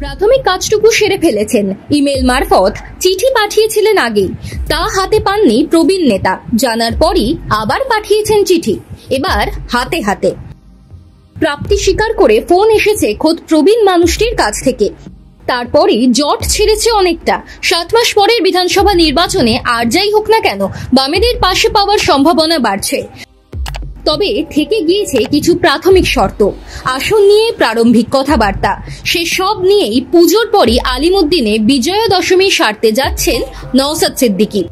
প্রাথমিক কাজটুকু সেরে ফেলেছেন। ইমেল মারফত চিঠি পাঠিয়েছিলেন আগেই, তা হাতে পাননি প্রবীণ নেতা। জানার পরই আবার পাঠিয়েছেন চিঠি, এবার হাতে হাতে। প্রাপ্তি স্বীকার করে ফোন এসেছে খোদ প্রবীণ মানুষটির কাছ থেকে। তারপরই জট ছেড়েছে অনেকটা। 7 মাস পরের বিধানসভা নির্বাচনে আর যাই হোক না কেন, বামেদের পাশে পাওয়ার সম্ভাবনা বাড়ছে। তবে থেকে গিয়েছে কিছু প্রাথমিক শর্ত, আসন নিয়ে প্রারম্ভিক কথাবার্তা। সে সব নিয়েই পুজোর পরই আলিমুদ্দিনে বিজয়া দশমী সারতে যাচ্ছেন নওশাদ সিদ্দিকী।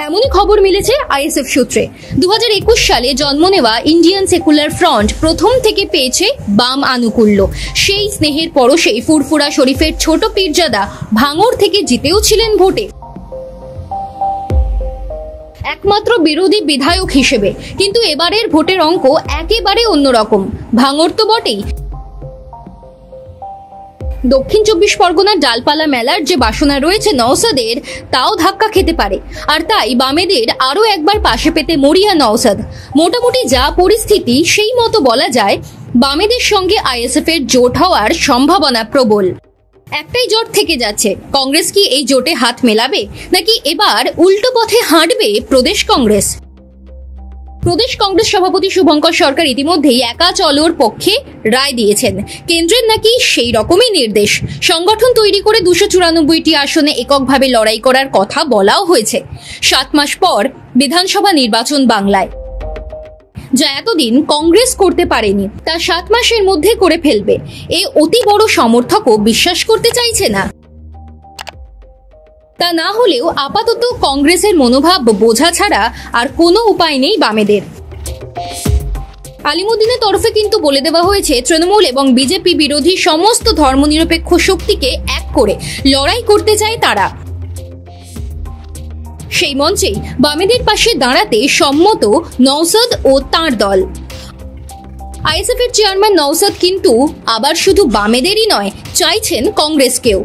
এমনই খবর মিলেছে আইএসএফ সূত্রে। 2021 সালে জন্ম নেওয়া ইন্ডিয়ান সেকুলার ফ্রন্ট প্রথম থেকে পেয়েছে বাম আনুকূল্য। সেই স্নেহের পরশেই ফুরফুরা শরীফের ছোট পীরজাদা ভাঙড় থেকে জিতেও ছিলেন ভোটে, একমাত্র বিরোধী বিধায়ক হিসেবে। কিন্তু এবারের ভোটের অঙ্ক একেবারে অন্যরকম। ভাঙড় তো বটেই, দক্ষিণ 24 পরগনার ডালপালা মেলার যে বাসনা রয়েছে নওশাদের, তাও ধাক্কা খেতে পারে। আর তাই বামেদের আরো একবার পাশে পেতে মরিয়া নওশাদ। মোটামুটি যা পরিস্থিতি, সেই মতো বলা যায় বামেদের সঙ্গে আইএসএফ এর জোট হওয়ার সম্ভাবনা প্রবল। একটাই জোট থেকে যাচ্ছে, কংগ্রেস কি এই জোটে হাত মেলাবে, নাকি এবার উল্টো পথে হাঁটবে প্রদেশ কংগ্রেস? প্রদেশ কংগ্রেস সভাপতি শুভঙ্কর সরকার ইতিমধ্যেই একা চলোর পক্ষে রায় দিয়েছেন। কেন্দ্রের নাকি সেই রকমই নির্দেশ। সংগঠন তৈরি করে 294টি আসনে এককভাবে লড়াই করার কথা বলাও হয়েছে। 7 মাস পর বিধানসভা নির্বাচন বাংলায়, যা এতদিন কংগ্রেস করতে পারেনি, তা 7 মাসের মধ্যে করে ফেলবে। এ অতি বড় সমর্থকও বিশ্বাস করতে চাইছে না। তা না হলেও আপাতত কংগ্রেসের মনোভাব বোঝা ছাড়া আর কোনো উপায় নেই বামেদের। আলিমুদ্দিনের তরফে কিন্তু বলে দেওয়া হয়েছে, তৃণমূল এবং বিজেপি বিরোধী সমস্ত ধর্মনিরপেক্ষ শক্তিকে এক করে লড়াই করতে চায় তারা। সেই মঞ্চেই বামেদের পাশে দাঁড়াতে সম্মত নওশাদ ও তাঁর দল। আইএসএফ এর চেয়ারম্যান নওশাদ কিন্তু আবার শুধু বামেদেরই নয়, চাইছেন কংগ্রেসকেও।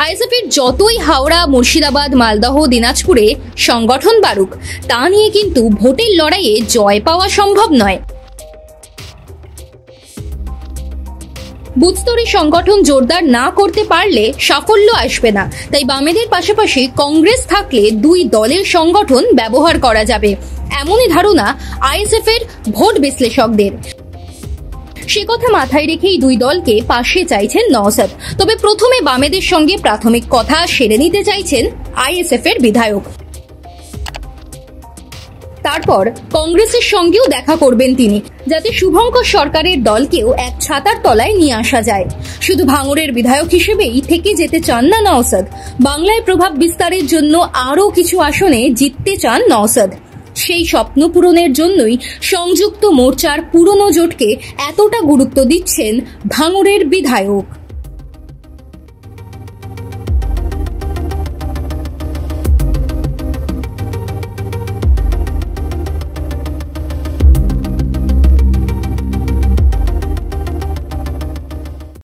আইএসএফ এর যতই হাওড়া, মুর্শিদাবাদ, মালদহ, দিনাজপুরে সংগঠন বাড়ুক, তা নিয়ে কিন্তু ভোটের লড়াইয়ে জয় পাওয়া সম্ভব নয়। বুথস্তরে সংগঠন জোরদার না করতে পারলে সাফল্য আসবে না। তাই বামেদের পাশাপাশি কংগ্রেস থাকলে দুই দলের সংগঠন ব্যবহার করা যাবে, এমনই ধারণা আইএসএফ এর ভোট বিশ্লেষকদের। সে কথা মাথায় রেখেই দুই দলকে পাশে চাইছেন নওশাদ। তবে প্রথমে বামেদের সঙ্গে প্রাথমিক কথা সেরে নিতে চাইছেন আইএসএফ এর বিধায়ক। তারপর কংগ্রেসের সঙ্গেও দেখা করবেন তিনি, যাতে শুভঙ্কর সরকারের দলকেও এক ছাতার তলায় নিয়ে আসা যায়। শুধু ভাঙড়ের বিধায়ক হিসেবেই থেকে যেতে চান না নওশাদ। বাংলায় প্রভাব বিস্তারের জন্য আরও কিছু আসনে জিততে চান নওশাদ। সেই স্বপ্ন পূরণের জন্যই সংযুক্ত মোর্চার পুরনো জোটকে এতটা গুরুত্ব দিচ্ছেন ভাঙড়ের বিধায়ক।